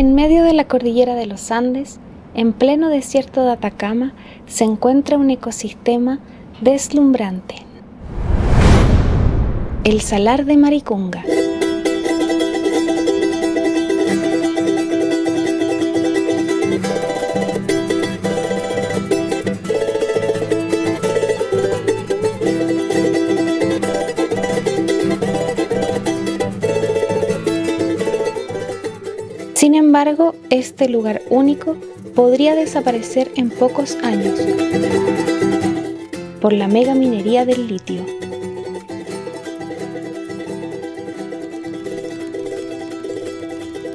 En medio de la cordillera de los Andes, en pleno desierto de Atacama, se encuentra un ecosistema deslumbrante: el Salar de Maricunga. Sin embargo, este lugar único podría desaparecer en pocos años por la megaminería del litio.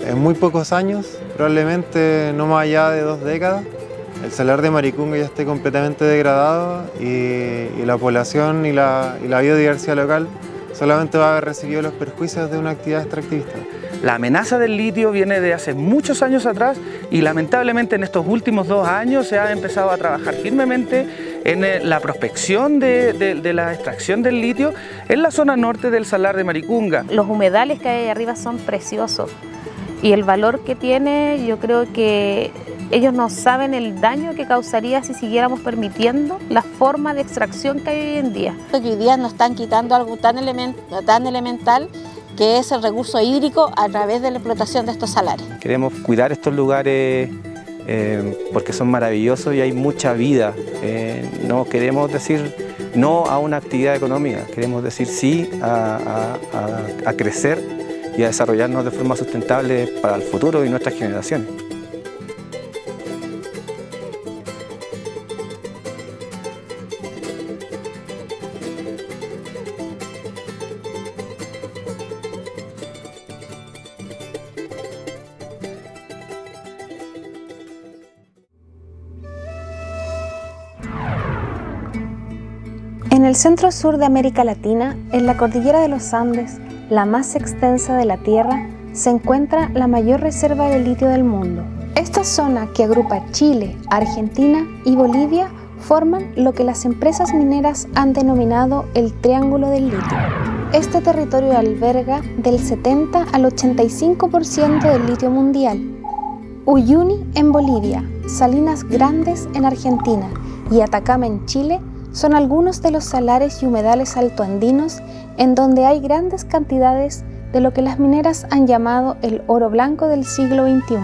En muy pocos años, probablemente no más allá de 2 décadas, el Salar de Maricunga ya esté completamente degradado y la población y la biodiversidad local solamente va a haber recibido los perjuicios de una actividad extractivista. La amenaza del litio viene de hace muchos años atrás y lamentablemente en estos últimos 2 años se ha empezado a trabajar firmemente en la prospección de la extracción del litio en la zona norte del Salar de Maricunga. Los humedales que hay ahí arriba son preciosos y el valor que tiene, yo creo que ellos no saben el daño que causaría si siguiéramos permitiendo la forma de extracción que hay hoy en día. Hoy día nos están quitando algo tan elemental que es el recurso hídrico a través de la explotación de estos salares. Queremos cuidar estos lugares porque son maravillosos y hay mucha vida. No queremos decir no a una actividad económica, queremos decir sí a crecer y a desarrollarnos de forma sustentable para el futuro y nuestras generaciones. En el centro sur de América Latina, en la cordillera de los Andes, la más extensa de la Tierra, se encuentra la mayor reserva de litio del mundo. Esta zona, que agrupa Chile, Argentina y Bolivia, forman lo que las empresas mineras han denominado el Triángulo del Litio. Este territorio alberga del 70 al 85% del litio mundial. Uyuni en Bolivia, Salinas Grandes en Argentina y Atacama en Chile son algunos de los salares y humedales altoandinos en donde hay grandes cantidades de lo que las mineras han llamado el oro blanco del siglo XXI.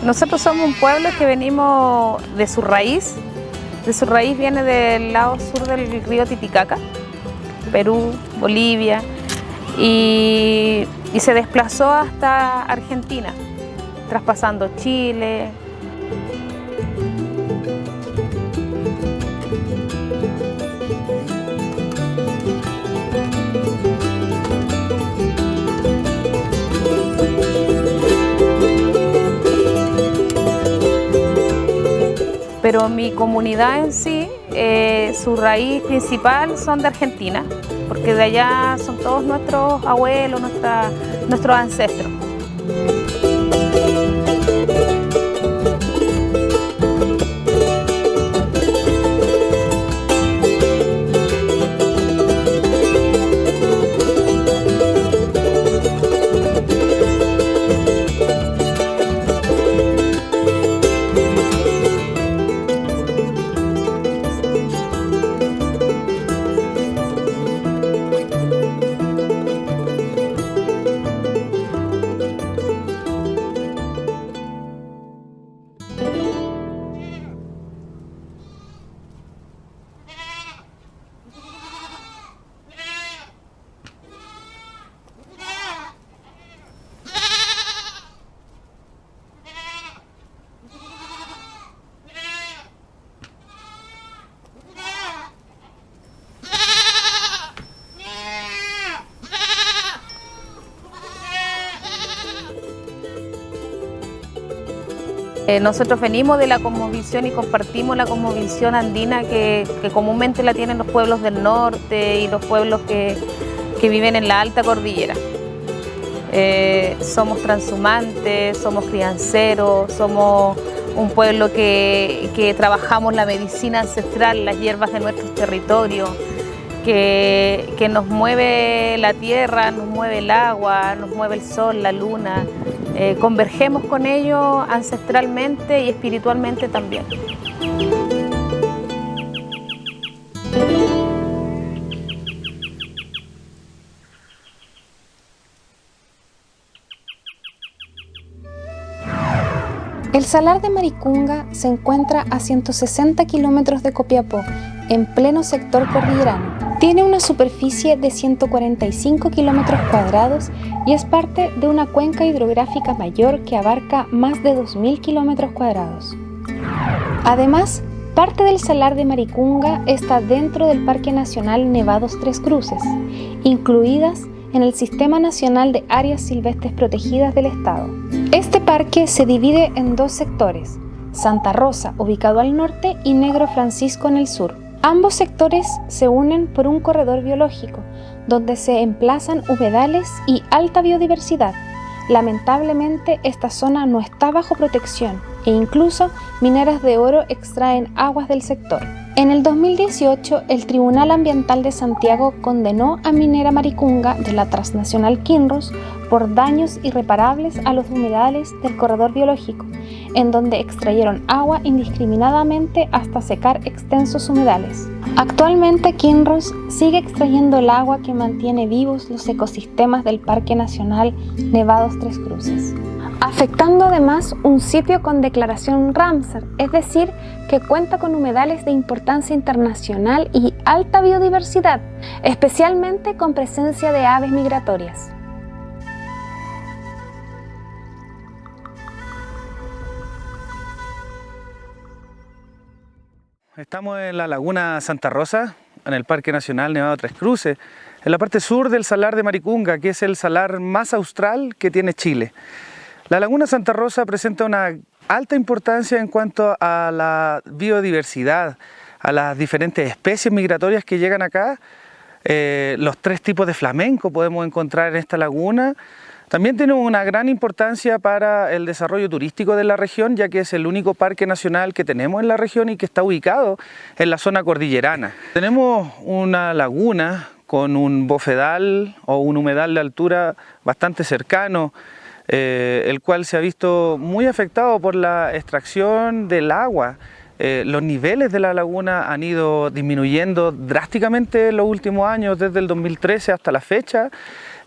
Nosotros somos un pueblo que venimos de su raíz. De su raíz viene del lado sur del río Titicaca, Perú, Bolivia, y se desplazó hasta Argentina, traspasando Chile. Pero mi comunidad en sí, su raíz principal son de Argentina, porque de allá son todos nuestros abuelos, nuestros ancestros. Nosotros venimos de la cosmovisión y compartimos la cosmovisión andina que comúnmente la tienen los pueblos del norte y los pueblos que viven en la alta cordillera. Somos transhumantes, somos crianceros, somos un pueblo que trabajamos la medicina ancestral, las hierbas de nuestros territorios, que nos mueve la tierra, nos mueve el agua, nos mueve el sol, la luna. Convergemos con ellos ancestralmente y espiritualmente también. El Salar de Maricunga se encuentra a 160 kilómetros de Copiapó, en pleno sector cordillerano. Tiene una superficie de 145 kilómetros cuadrados y es parte de una cuenca hidrográfica mayor que abarca más de 2.000 kilómetros cuadrados. Además, parte del Salar de Maricunga está dentro del Parque Nacional Nevados Tres Cruces, incluidas en el Sistema Nacional de Áreas Silvestres Protegidas del Estado. Este parque se divide en dos sectores, Santa Rosa, ubicado al norte, y Negro Francisco en el sur. Ambos sectores se unen por un corredor biológico, donde se emplazan humedales y alta biodiversidad. Lamentablemente, esta zona no está bajo protección e incluso mineras de oro extraen aguas del sector. En el 2018, el Tribunal Ambiental de Santiago condenó a Minera Maricunga de la transnacional Kinross por daños irreparables a los humedales del corredor biológico, en donde extrayeron agua indiscriminadamente hasta secar extensos humedales. Actualmente, Kinross sigue extrayendo el agua que mantiene vivos los ecosistemas del Parque Nacional Nevados Tres Cruces, afectando además un sitio con declaración Ramsar, es decir, que cuenta con humedales de importancia internacional y alta biodiversidad, especialmente con presencia de aves migratorias. Estamos en la laguna Santa Rosa, en el Parque Nacional Nevado Tres Cruces, en la parte sur del Salar de Maricunga, que es el salar más austral que tiene Chile. La laguna Santa Rosa presenta una alta importancia en cuanto a la biodiversidad, a las diferentes especies migratorias que llegan acá. Los 3 tipos de flamenco podemos encontrar en esta laguna. También tiene una gran importancia para el desarrollo turístico de la región, ya que es el único parque nacional que tenemos en la región y que está ubicado en la zona cordillerana. Tenemos una laguna con un bofedal o un humedal de altura bastante cercano, el cual se ha visto muy afectado por la extracción del agua. Los niveles de la laguna han ido disminuyendo drásticamente en los últimos años, desde el 2013 hasta la fecha.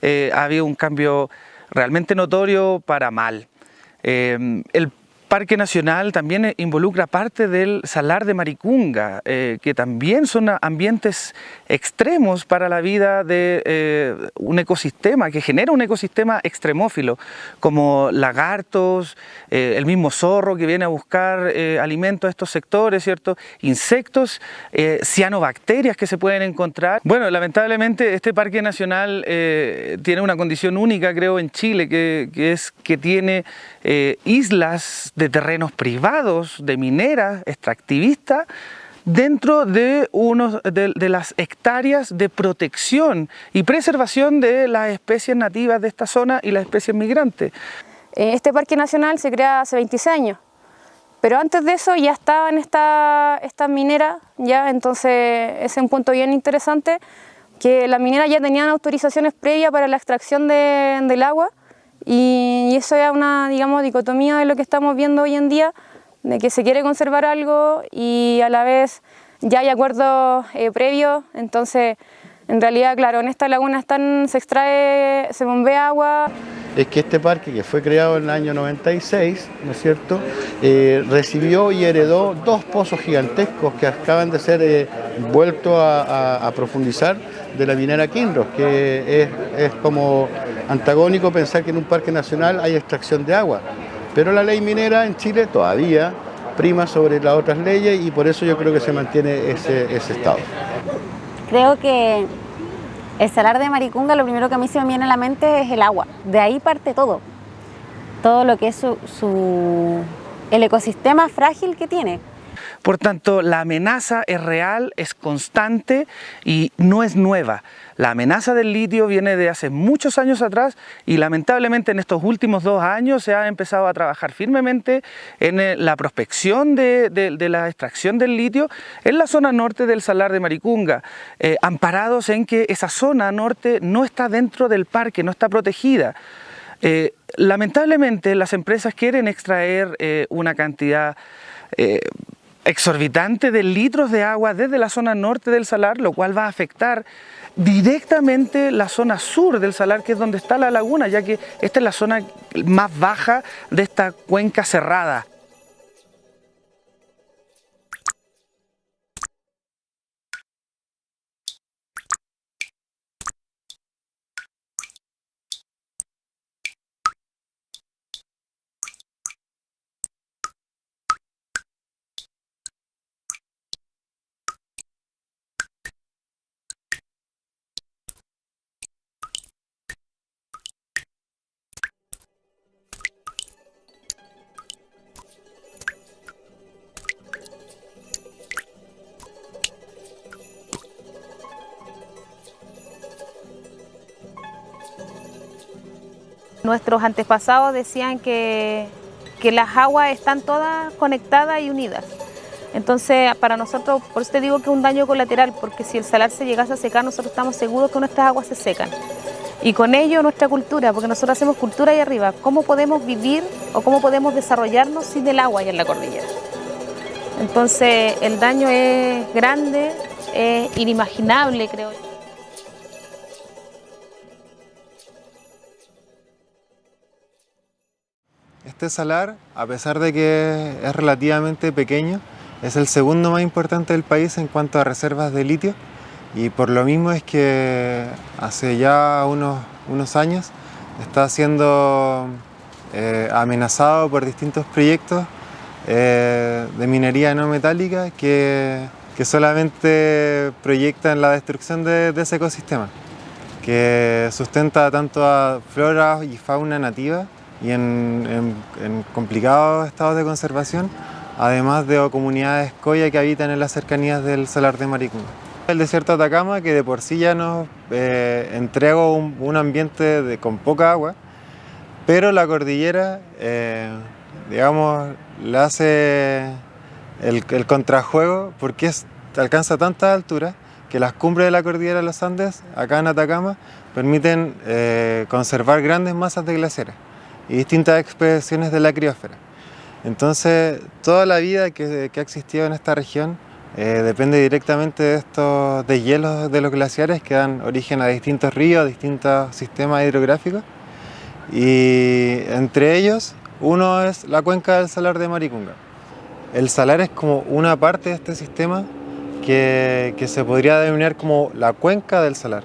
Ha habido un cambio realmente notorio para mal. El Parque Nacional también involucra parte del Salar de Maricunga, que también son ambientes extremos para la vida de un ecosistema, que genera un ecosistema extremófilo, como lagartos, el mismo zorro que viene a buscar alimento a estos sectores, ¿cierto? Insectos, cianobacterias que se pueden encontrar. Bueno, lamentablemente este Parque Nacional tiene una condición única, creo, en Chile, que es que tiene islas de terrenos privados, de mineras, extractivistas, dentro de las hectáreas de protección y preservación de las especies nativas de esta zona y las especies migrantes. Este Parque Nacional se crea hace 26 años, pero antes de eso ya estaban estas mineras, ya, entonces ese es un punto bien interesante, que las mineras ya tenían autorizaciones previas para la extracción del agua. Y eso es una, digamos, dicotomía de lo que estamos viendo hoy en día, de que se quiere conservar algo y a la vez ya hay acuerdos previos. Entonces, en realidad, claro, en esta laguna se bombea agua. Es que este parque, que fue creado en el año 96, ¿no es cierto?, recibió y heredó 2 pozos gigantescos que acaban de ser vueltos a profundizar de la minera Kinross, que es como antagónico pensar que en un parque nacional hay extracción de agua. Pero la ley minera en Chile todavía prima sobre las otras leyes y por eso yo creo que se mantiene ese estado. Creo que el Salar de Maricunga, lo primero que a mí se me viene a la mente es el agua. De ahí parte todo. Todo lo que es su el ecosistema frágil que tiene. Por tanto, la amenaza es real, es constante y no es nueva. La amenaza del litio viene de hace muchos años atrás y lamentablemente en estos últimos 2 años se ha empezado a trabajar firmemente en la prospección de la extracción del litio en la zona norte del Salar de Maricunga, amparados en que esa zona norte no está dentro del parque, no está protegida. Lamentablemente las empresas quieren extraer una cantidad exorbitante de litros de agua desde la zona norte del salar, lo cual va a afectar directamente la zona sur del salar, que es donde está la laguna, ya que esta es la zona más baja de esta cuenca cerrada. Nuestros antepasados decían que las aguas están todas conectadas y unidas. Entonces, para nosotros, por eso te digo que es un daño colateral, porque si el salar se llegase a secar, nosotros estamos seguros que nuestras aguas se secan. Y con ello nuestra cultura, porque nosotros hacemos cultura ahí arriba. ¿Cómo podemos vivir o cómo podemos desarrollarnos sin el agua allá en la cordillera? Entonces, el daño es grande, es inimaginable, creo yo. Este salar, a pesar de que es relativamente pequeño, es el segundo más importante del país en cuanto a reservas de litio, y por lo mismo es que hace ya unos años está siendo amenazado por distintos proyectos de minería no metálica que solamente proyectan la destrucción de ese ecosistema, que sustenta tanto a flora y fauna nativa y en complicados estados de conservación, además de comunidades coya que habitan en las cercanías del Salar de Maricunga. El desierto de Atacama, que de por sí ya nos entrega un ambiente con poca agua, pero la cordillera, digamos, le hace el contrajuego, porque alcanza tanta altura que las cumbres de la cordillera de los Andes, acá en Atacama, permiten conservar grandes masas de glaciares y distintas expresiones de la criósfera. Entonces, toda la vida que ha existido en esta región depende directamente de estos deshielos de los glaciares que dan origen a distintos ríos, distintos sistemas hidrográficos, y entre ellos uno es la cuenca del Salar de Maricunga. El salar es como una parte de este sistema que se podría denominar como la cuenca del salar.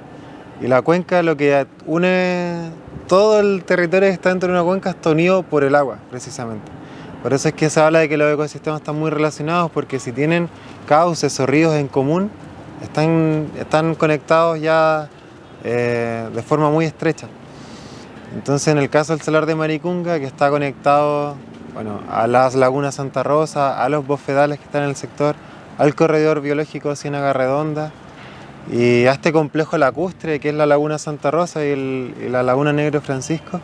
Y la cuenca, lo que une todo el territorio que está dentro de una cuenca, está unido por el agua, precisamente. Por eso es que se habla de que los ecosistemas están muy relacionados, porque si tienen cauces o ríos en común, están conectados ya de forma muy estrecha. Entonces, en el caso del Salar de Maricunga, que está conectado, bueno, a las lagunas Santa Rosa, a los bofedales que están en el sector, al corredor biológico Ciénaga Redonda y a este complejo lacustre que es la laguna Santa Rosa y la laguna Negro Francisco,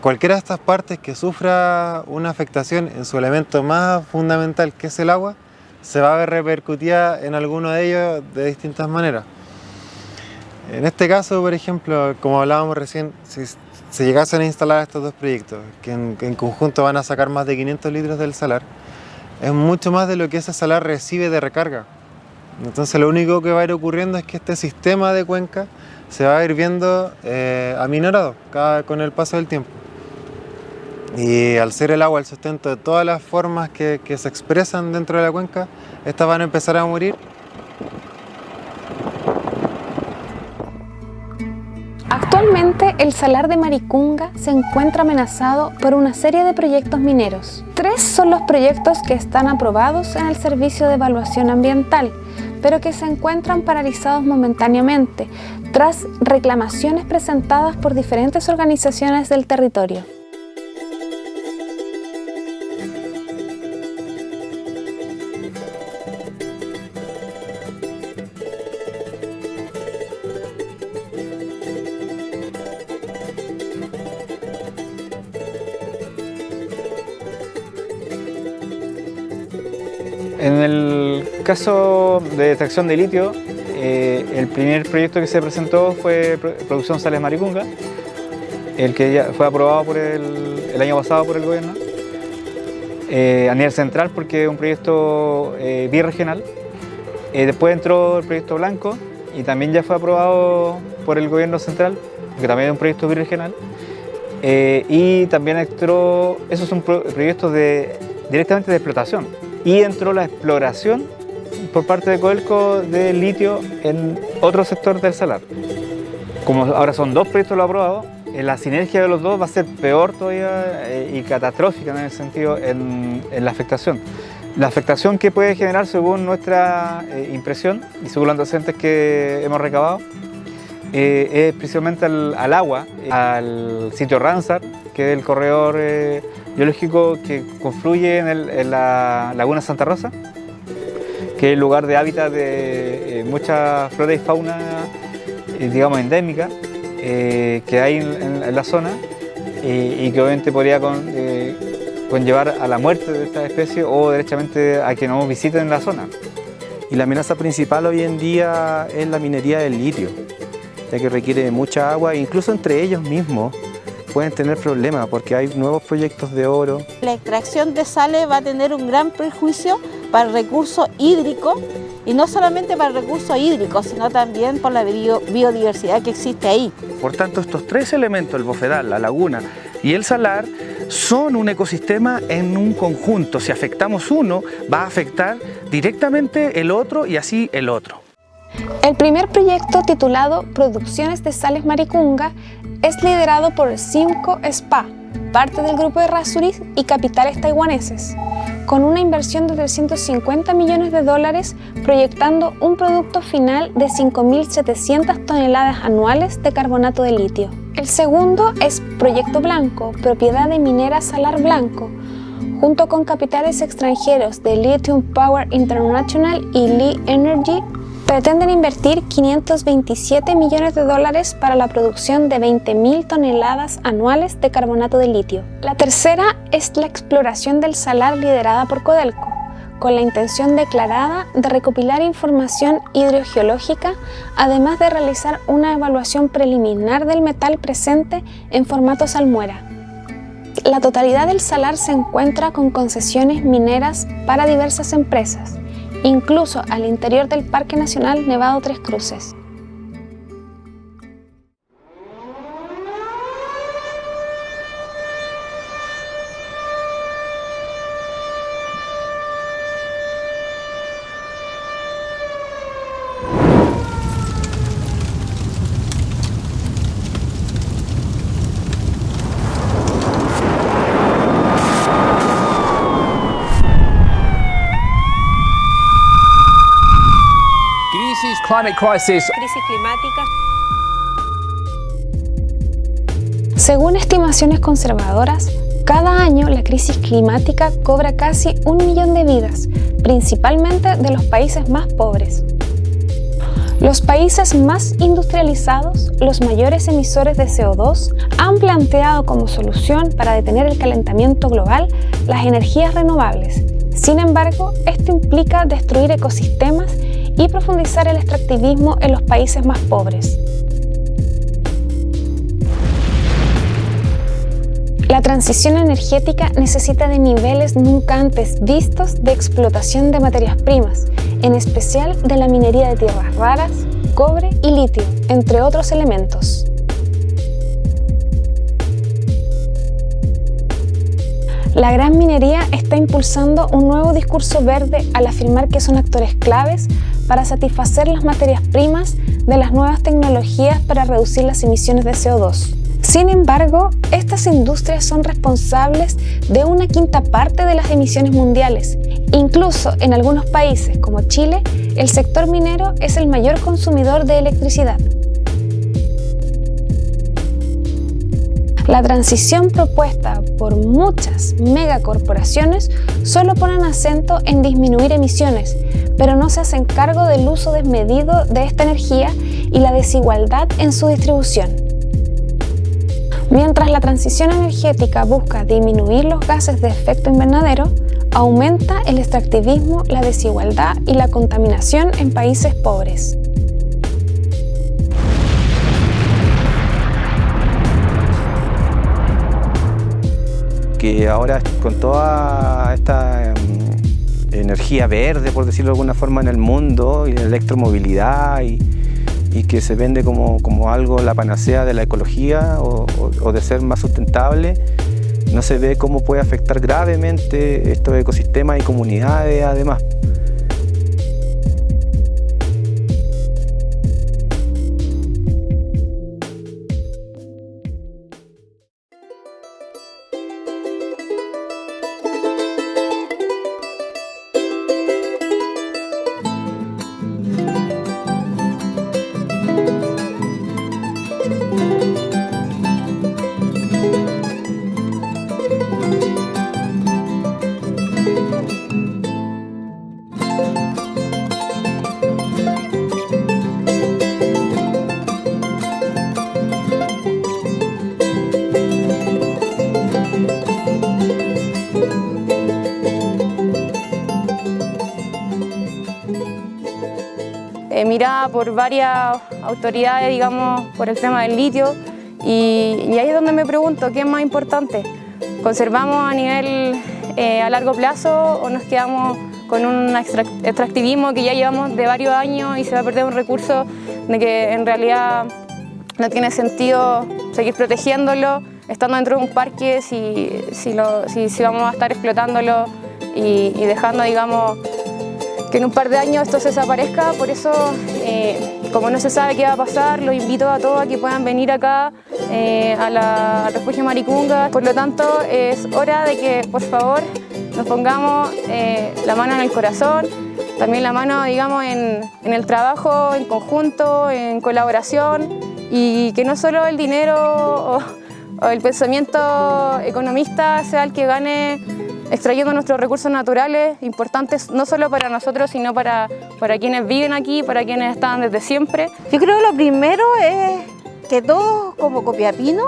cualquiera de estas partes que sufra una afectación en su elemento más fundamental, que es el agua, se va a ver repercutida en alguno de ellos de distintas maneras. En este caso, por ejemplo, como hablábamos recién, si se llegasen a instalar estos dos proyectos, que en conjunto van a sacar más de 500 litros del salar, es mucho más de lo que ese salar recibe de recarga. Entonces lo único que va a ir ocurriendo es que este sistema de cuenca se va a ir viendo aminorado con el paso del tiempo. Y al ser el agua el sustento de todas las formas que se expresan dentro de la cuenca, estas van a empezar a morir. Actualmente, el Salar de Maricunga se encuentra amenazado por una serie de proyectos mineros. 3 son los proyectos que están aprobados en el Servicio de Evaluación Ambiental, pero que se encuentran paralizados momentáneamente, tras reclamaciones presentadas por diferentes organizaciones del territorio. En el caso de extracción de litio, el primer proyecto que se presentó fue Producción Sales Maricunga, el que ya fue aprobado el año pasado por el gobierno, a nivel central porque es un proyecto birregional. Después entró el proyecto Blanco y también ya fue aprobado por el gobierno central, que también es un proyecto birregional. Y también entró, esos son proyectos directamente de explotación. Y entró la exploración por parte de Codelco de litio en otro sector del salar. Como ahora son dos proyectos los aprobados, la sinergia de los dos va a ser peor todavía y catastrófica en el sentido en la afectación. La afectación que puede generar según nuestra impresión y según los antecedentes que hemos recabado es principalmente al agua, al sitio Ramsar, que es el corredor biológico que confluye en la laguna Santa Rosa, que es el lugar de hábitat de mucha flora y fauna, digamos, endémica, que hay en la zona y que obviamente podría conllevar a la muerte de esta especie o derechamente a que no visiten la zona. Y la amenaza principal hoy en día es la minería del litio, ya que requiere de mucha agua, incluso entre ellos mismos pueden tener problemas porque hay nuevos proyectos de oro. La extracción de sales va a tener un gran perjuicio para el recurso hídrico y no solamente para el recurso hídrico, sino también por la biodiversidad que existe ahí. Por tanto, estos tres elementos, el bofedal, la laguna y el salar, son un ecosistema en un conjunto. Si afectamos uno, va a afectar directamente el otro y así el otro. El primer proyecto, titulado Producciones de Sales Maricunga, es liderado por Simco SPA, parte del grupo de Errázuriz y capitales taiwaneses, con una inversión de $350 millones, proyectando un producto final de 5.700 toneladas anuales de carbonato de litio. El segundo es Proyecto Blanco, propiedad de Minera Salar Blanco, junto con capitales extranjeros de Lithium Power International y Li Energy. Pretenden invertir $527 millones para la producción de 20.000 toneladas anuales de carbonato de litio. La tercera es la exploración del salar liderada por Codelco, con la intención declarada de recopilar información hidrogeológica, además de realizar una evaluación preliminar del metal presente en formato salmuera. La totalidad del salar se encuentra con concesiones mineras para diversas empresas, incluso al interior del Parque Nacional Nevado Tres Cruces. Climate crisis. Crisis climática. Según estimaciones conservadoras, cada año la crisis climática cobra casi 1 millón de vidas, principalmente de los países más pobres. Los países más industrializados, los mayores emisores de CO2, han planteado como solución para detener el calentamiento global las energías renovables. Sin embargo, esto implica destruir ecosistemas y profundizar el extractivismo en los países más pobres. La transición energética necesita de niveles nunca antes vistos de explotación de materias primas, en especial de la minería de tierras raras, cobre y litio, entre otros elementos. La gran minería está impulsando un nuevo discurso verde al afirmar que son actores claves para satisfacer las materias primas de las nuevas tecnologías para reducir las emisiones de CO2. Sin embargo, estas industrias son responsables de 1/5 parte de las emisiones mundiales. Incluso en algunos países, como Chile, el sector minero es el mayor consumidor de electricidad. La transición propuesta por muchas megacorporaciones solo ponen acento en disminuir emisiones, pero no se hacen cargo del uso desmedido de esta energía y la desigualdad en su distribución. Mientras la transición energética busca disminuir los gases de efecto invernadero, Aumenta el extractivismo, la desigualdad y la contaminación en países pobres. Que ahora con toda esta energía verde, por decirlo de alguna forma, en el mundo, y la electromovilidad, y que se vende como algo, la panacea de la ecología o de ser más sustentable, no se ve cómo puede afectar gravemente estos ecosistemas y comunidades además. Mirada por varias autoridades, digamos, por el tema del litio, y ahí es donde me pregunto, ¿qué es más importante? ¿Conservamos a nivel a largo plazo o nos quedamos con un extractivismo que ya llevamos de varios años y se va a perder un recurso de que en realidad no tiene sentido seguir protegiéndolo, estando dentro de un parque, si vamos a estar explotándolo y dejando, digamos, que en un par de años esto se desaparezca? Por eso, como no se sabe qué va a pasar, los invito a todos a que puedan venir acá al refugio Maricunga. Por lo tanto, es hora de que, por favor, nos pongamos la mano en el corazón, también la mano, digamos, en el trabajo, en conjunto, en colaboración, y que no solo el dinero o el pensamiento economista sea el que gane extrayendo nuestros recursos naturales, importantes no solo para nosotros, sino para quienes viven aquí, para quienes están desde siempre. Yo creo que lo primero es que todos como Copiapino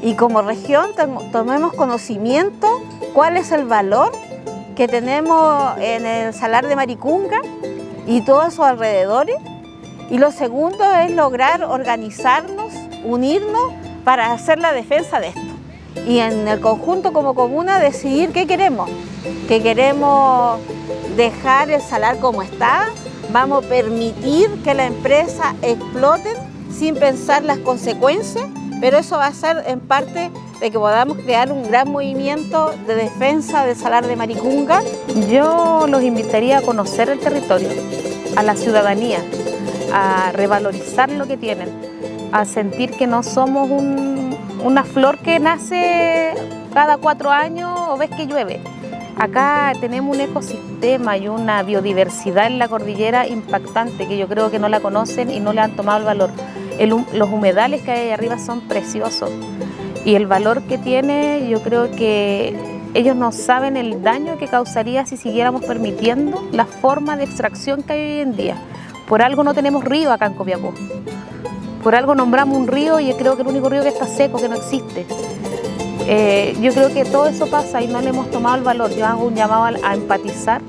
y como región tomemos conocimiento cuál es el valor que tenemos en el Salar de Maricunga y todos sus alrededores. Y lo segundo es lograr organizarnos, unirnos para hacer la defensa de esto. Y en el conjunto como comuna decidir qué queremos. Que queremos dejar el salar como está, vamos a permitir que la empresa exploten sin pensar las consecuencias, pero eso va a ser en parte de que podamos crear un gran movimiento de defensa del Salar de Maricunga. Yo los invitaría a conocer el territorio, a la ciudadanía, a revalorizar lo que tienen, a sentir que no somos una flor que nace cada 4 años o ves que llueve. Acá tenemos un ecosistema y una biodiversidad en la cordillera impactante que yo creo que no la conocen y no le han tomado el valor. Los humedales que hay ahí arriba son preciosos y el valor que tiene, yo creo que ellos no saben el daño que causaría si siguiéramos permitiendo la forma de extracción que hay hoy en día. Por algo no tenemos río acá en Copiapó. Por algo nombramos un río y creo que el único río que está seco, que no existe. Yo creo que todo eso pasa y no le hemos tomado el valor. Yo hago un llamado a empatizar,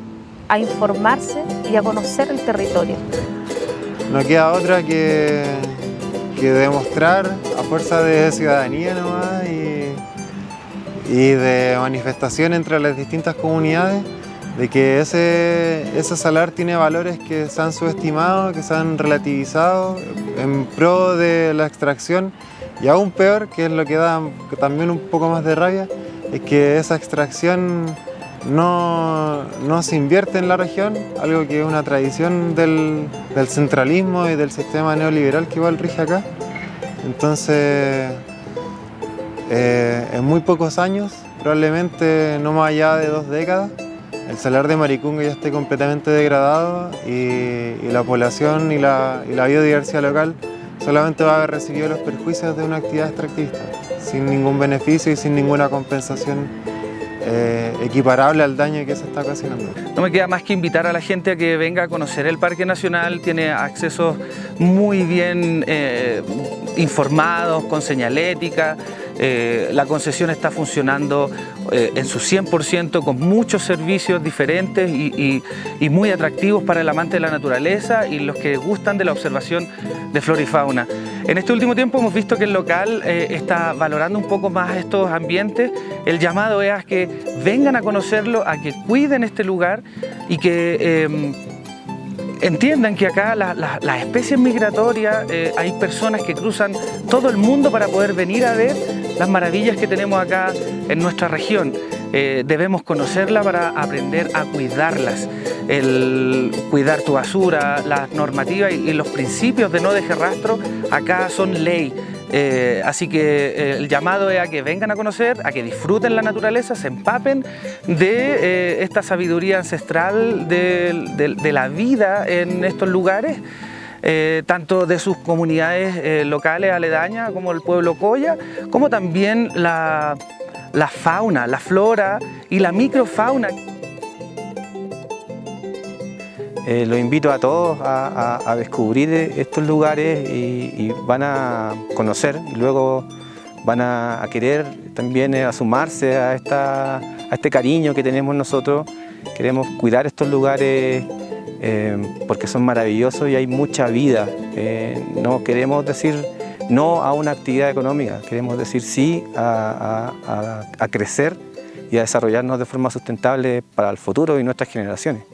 a informarse y a conocer el territorio. No queda otra que demostrar a fuerza de ciudadanía nomás y de manifestación entre las distintas comunidades de que ese salar tiene valores que se han subestimado, que se han relativizado en pro de la extracción, y aún peor, que es lo que da también un poco más de rabia, es que esa extracción no se invierte en la región, algo que es una tradición del centralismo y del sistema neoliberal que igual rige acá. Entonces, en muy pocos años, probablemente no más allá de 2 décadas, el salar de Maricunga ya esté completamente degradado y la población y la biodiversidad local solamente va a haber recibido los perjuicios de una actividad extractivista, sin ningún beneficio y sin ninguna compensación equiparable al daño que se está ocasionando. No me queda más que invitar a la gente a que venga a conocer el Parque Nacional. Tiene accesos muy bien informados, con señalética. La concesión está funcionando en su 100% con muchos servicios diferentes y muy atractivos para el amante de la naturaleza y los que gustan de la observación de flora y fauna. En este último tiempo hemos visto que el local está valorando un poco más estos ambientes. El llamado es a que vengan a conocerlo, a que cuiden este lugar y que entiendan que acá las especies migratorias, hay personas que cruzan todo el mundo para poder venir a ver las maravillas que tenemos acá en nuestra región. Debemos conocerla para aprender a cuidarlas. El cuidar tu basura, las normativas y los principios de no dejar rastro acá son ley. Así que el llamado es a que vengan a conocer, a que disfruten la naturaleza, se empapen de esta sabiduría ancestral de la vida en estos lugares, tanto de sus comunidades locales aledañas como el pueblo Coya, como también la fauna, la flora y la microfauna. Los invito a todos a descubrir estos lugares y van a conocer y luego van a querer también a sumarse a este cariño que tenemos nosotros. Queremos cuidar estos lugares porque son maravillosos y hay mucha vida. No queremos decir no a una actividad económica, queremos decir sí a crecer y a desarrollarnos de forma sustentable para el futuro y nuestras generaciones.